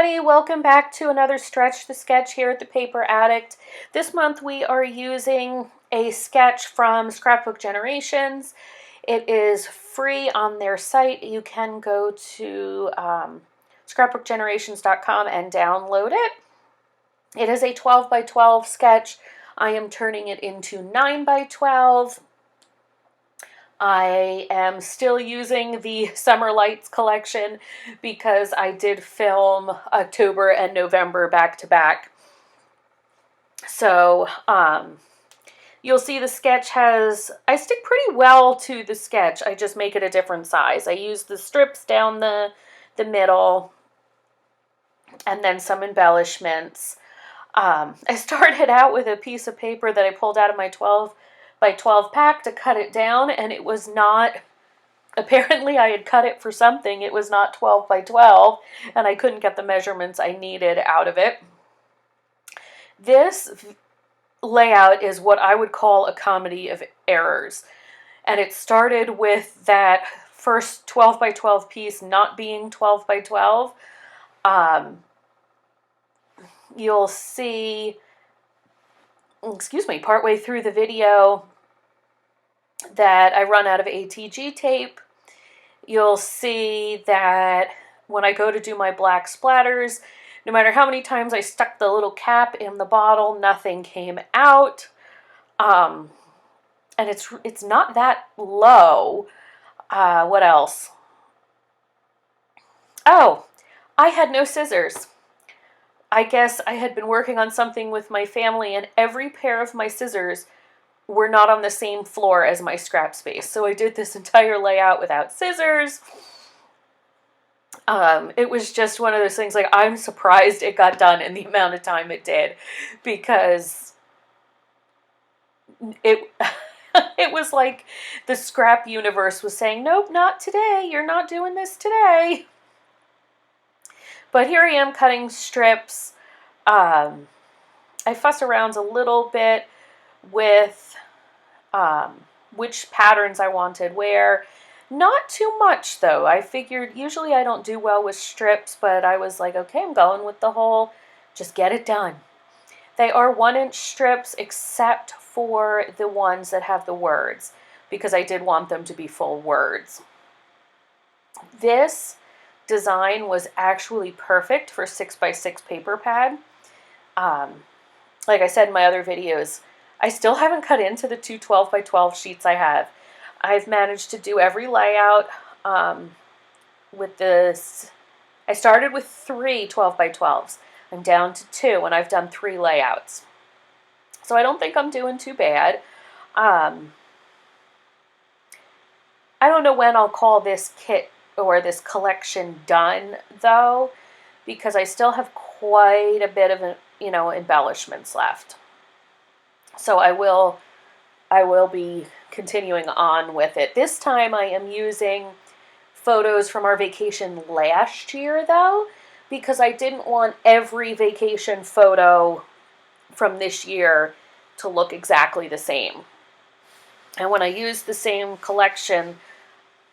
everybody, welcome back to another Stretch the Sketch here at the Paper Addict. This month we are using a sketch from Scrapbook Generations. It is free on their site. You can go to scrapbookgenerations.com and download it. It is a 12 by 12 sketch. I am turning it into 9 by 12. I am still using the Summer Lights collection because I did film October and November back to back. So you'll see the sketch has, I stick pretty well to the sketch. I just make it a different size. I use the strips down the middle and then some embellishments. I started out with a piece of paper that I pulled out of my 12 by 12 pack to cut it down, and it was not, apparently I had cut it for something. It was not 12 by 12, and I couldn't get the measurements I needed out of it. This layout is what I would call a comedy of errors, and it started with that first 12 by 12 piece not being 12 by 12. You'll see, partway through the video that I run out of ATG tape. You'll see that when I go to do my black splatters, no matter how many times I stuck the little cap in the bottle, nothing came out. And it's not that low. What else? Oh, I had no scissors. I guess I had been working on something with my family, and every pair of my scissors were not on the same floor as my scrap space. So I did this entire layout without scissors. It was just one of those things, like, I'm surprised it got done in the amount of time it did, because it it was like the scrap universe was saying, nope, not today. You're not doing this today. But here I am cutting strips. I fuss around a little bit with which patterns I wanted where. Not too much, though. I figured usually I don't do well with strips, but I was like, okay, I'm going with the whole just get it done. They are 1-inch strips except for the ones that have the words, because I did want them to be full words. This design was actually perfect for 6x6 paper pad. Like I said in my other videos, I still haven't cut into the two 12 by 12 sheets I have. I've managed to do every layout with this. I started with 3 12 by 12s. I'm down to 2, and I've done 3 layouts. So I don't think I'm doing too bad. I don't know when I'll call this kit or this collection done, though, because I still have quite a bit of, embellishments left. So I will be continuing on with it. This time I am using photos from our vacation last year, though, because I didn't want every vacation photo from this year to look exactly the same. And when I use the same collection,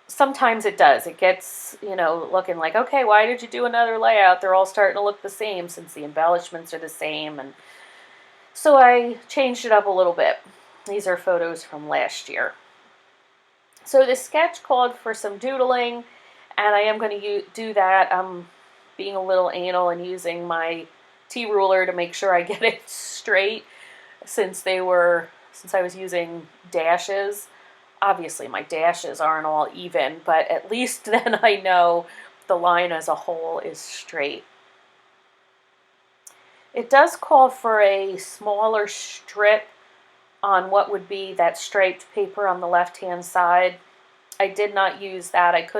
sometimes it does. It gets, looking like, okay, why did you do another layout? They're all starting to look the same since the embellishments are the same. And so I changed it up a little bit. These are photos from last year. So this sketch called for some doodling, and I am going to do that. I'm being a little anal and using my T-ruler to make sure I get it straight, since I was using dashes. Obviously my dashes aren't all even, but at least then I know the line as a whole is straight. It does call for a smaller strip on what would be that striped paper on the left-hand side. I did not use that.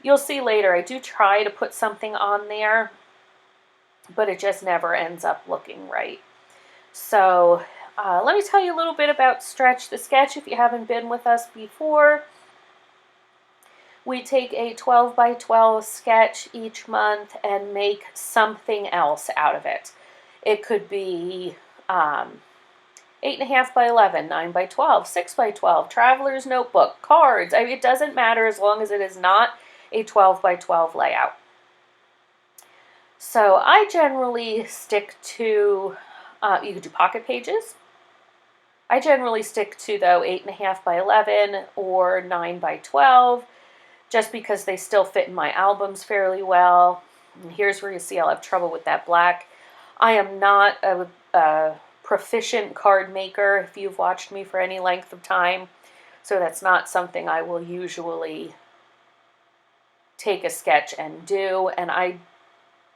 You'll see later, I do try to put something on there, but it just never ends up looking right. So let me tell you a little bit about Stretch the Sketch if you haven't been with us before. We take a 12 by 12 sketch each month and make something else out of it. It could be 8.5 by 11, 9 by 12, 6 by 12, traveler's notebook, cards. It doesn't matter as long as it is not a 12 by 12 layout. So I generally stick to, you could do pocket pages. I generally stick to, though, 8.5 by 11 or 9 by 12, just because they still fit in my albums fairly well. And here's where you see I'll have trouble with that black. I am not a proficient card maker, if you've watched me for any length of time, so that's not something I will usually take a sketch and do, and I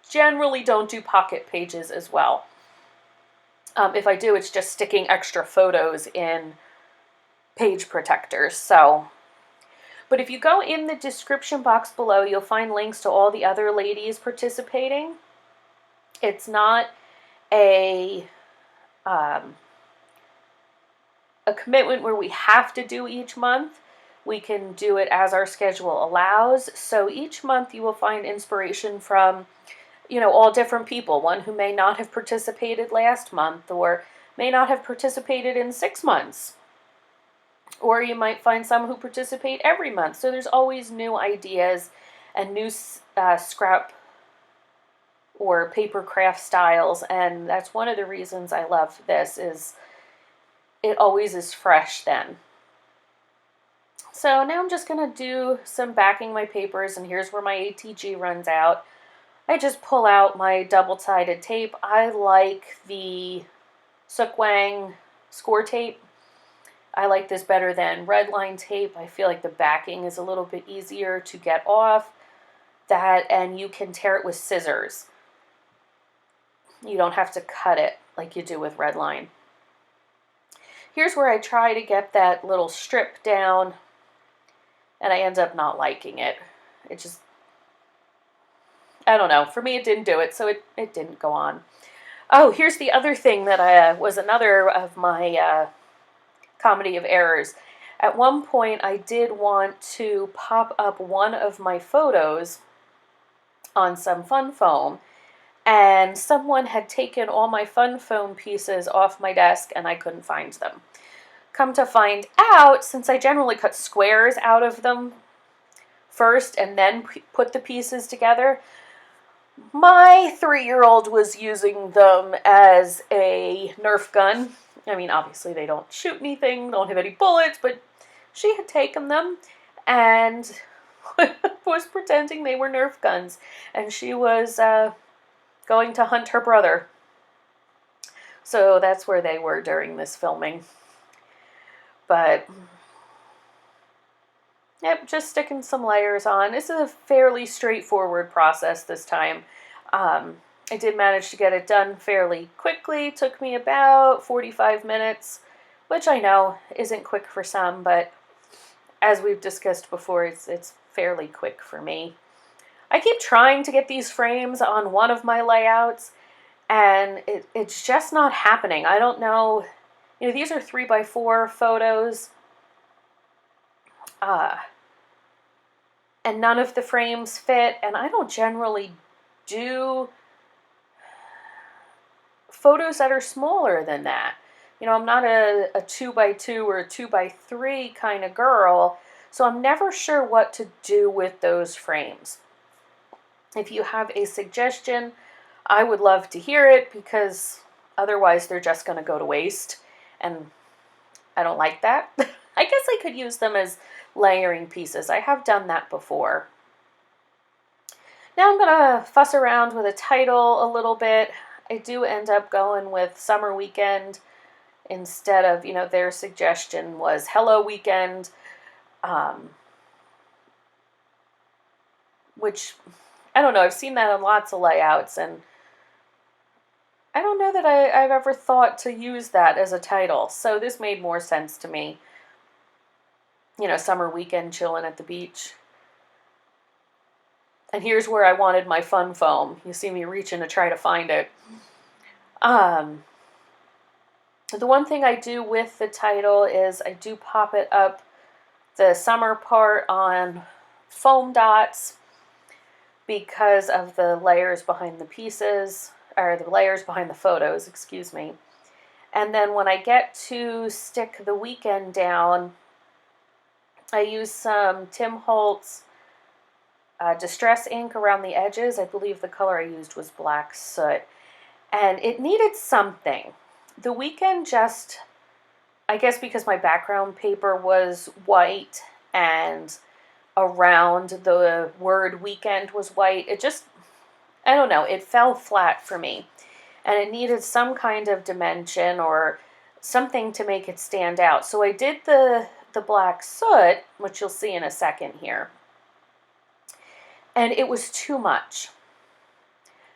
generally don't do pocket pages as well. If I do, it's just sticking extra photos in page protectors. But if you go in the description box below, you'll find links to all the other ladies participating. It's not a commitment where we have to do each month. We can do it as our schedule allows. So each month you will find inspiration from, all different people. One who may not have participated last month or may not have participated in 6 months. Or you might find some who participate every month. So there's always new ideas and new scrap or paper craft styles. And that's one of the reasons I love this, is it always is fresh then. So now I'm just going to do some backing my papers, and here's where my ATG runs out. I just pull out my double-sided tape. I like the Sukwang score tape. I like this better than red line tape. I feel like the backing is a little bit easier to get off that, and you can tear it with scissors. You don't have to cut it like you do with red line. Here's where I try to get that little strip down, and I end up not liking it. It just, I don't know. For me, it didn't do it, so it didn't go on. Oh, here's the other thing that was another of my comedy of errors. At one point, I did want to pop up one of my photos on some fun foam, and someone had taken all my fun foam pieces off my desk, and I couldn't find them. Come to find out, since I generally cut squares out of them first and then put the pieces together, my 3-year-old was using them as a Nerf gun. I mean, obviously they don't shoot anything, don't have any bullets, but she had taken them and was pretending they were Nerf guns, and she was going to hunt her brother. So that's where they were during this filming. But, yep, just sticking some layers on. This is a fairly straightforward process this time. I did manage to get it done fairly quickly. It took me about 45 minutes, which I know isn't quick for some, but as we've discussed before, it's fairly quick for me. I keep trying to get these frames on one of my layouts, and it's just not happening. I don't know. These are 3x4 photos, and none of the frames fit, and I don't generally do photos that are smaller than that. I'm not a 2x2 or a 2x3 kind of girl, so I'm never sure what to do with those frames. If you have a suggestion, I would love to hear it, because otherwise they're just going to go to waste, and I don't like that. I guess I could use them as layering pieces. I have done that before. Now I'm going to fuss around with a title a little bit. I do end up going with Summer Weekend instead of, their suggestion was Hello Weekend, which, I don't know, I've seen that on lots of layouts, and I don't know that I've ever thought to use that as a title, so this made more sense to me. Summer Weekend, chilling at the beach. And here's where I wanted my fun foam. You see me reaching to try to find it. The one thing I do with the title is I do pop it up, the summer part, on foam dots, because of the layers behind the pieces, or the layers behind the photos, excuse me. And then when I get to stick the weekend down, I use some Tim Holtz distress ink around the edges. I believe the color I used was Black Soot. And it needed something. The Weekend just, I guess because my background paper was white and around the word weekend was white, it just, I don't know, it fell flat for me. And it needed some kind of dimension or something to make it stand out. So I did the Black Soot, which you'll see in a second here. And it was too much.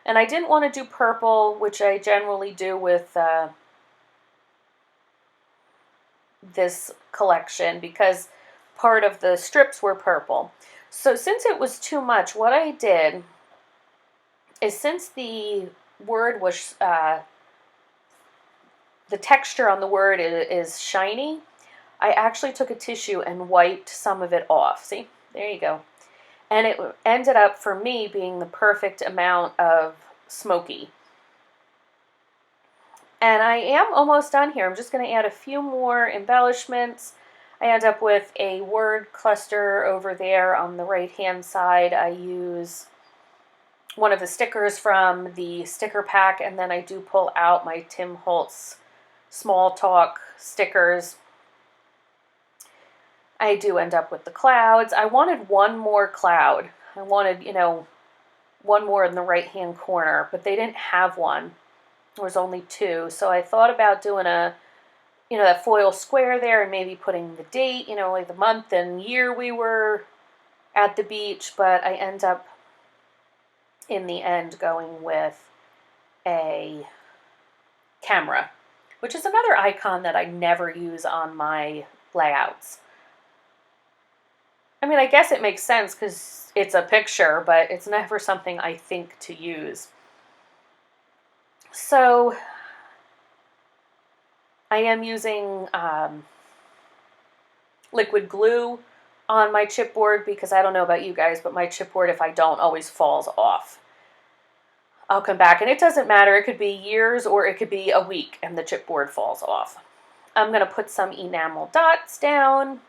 And I didn't want to do purple, which I generally do with this collection, because part of the strips were purple. So since it was too much, what I did is, since the word was, the texture on the word is shiny, I actually took a tissue and wiped some of it off. See, there you go. And it ended up, for me, being the perfect amount of smoky. And I am almost done here. I'm just going to add a few more embellishments. I end up with a word cluster over there on the right-hand side. I use one of the stickers from the sticker pack, and then I do pull out my Tim Holtz Small Talk stickers. I do end up with the clouds. I wanted one more cloud. I wanted, one more in the right-hand corner, but they didn't have one. There was only two, so I thought about doing that foil square there and maybe putting the date, like the month and year we were at the beach, but I end up, in the end, going with a camera, which is another icon that I never use on my layouts. I mean, I guess it makes sense because it's a picture, but it's never something I think to use. So I am using liquid glue on my chipboard because I don't know about you guys, but my chipboard, if I don't, always falls off. I'll come back, and it doesn't matter. It could be years or it could be a week and the chipboard falls off. I'm going to put some enamel dots down.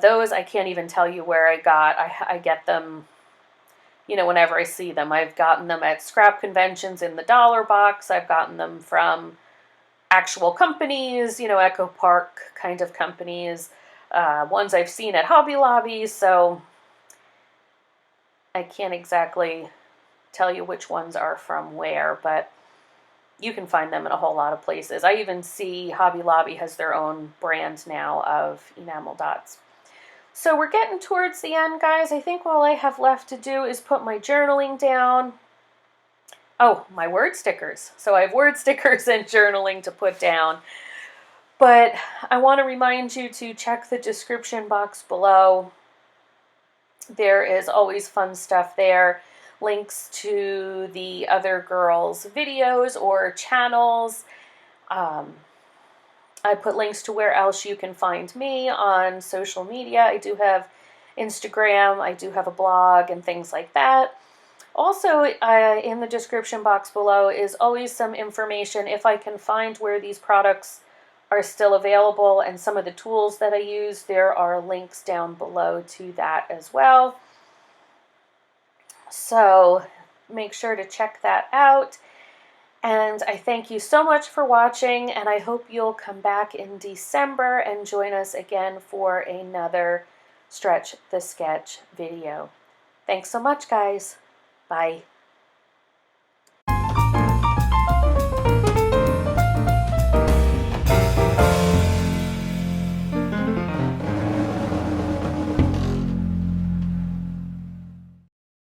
Those I can't even tell you where I got. I get them, whenever I see them. I've gotten them at scrap conventions in the dollar box. I've gotten them from actual companies, Echo Park kind of companies. Ones I've seen at Hobby Lobby, so I can't exactly tell you which ones are from where, but you can find them in a whole lot of places. I even see Hobby Lobby has their own brand now of enamel dots. So we're getting towards the end, guys. I think all I have left to do is put my journaling down. Oh, my word stickers. So I have word stickers and journaling to put down. But I want to remind you to check the description box below. There is always fun stuff there. Links to the other girls' videos or channels. I put links to where else you can find me on social media. I do have Instagram, I do have a blog and things like that. Also, in the description box below is always some information if I can find where these products are still available, and some of the tools that I use. There are links down below to that as well. So make sure to check that out. And I thank you so much for watching, and I hope you'll come back in December and join us again for another Stretch the Sketch video. Thanks so much, guys. Bye.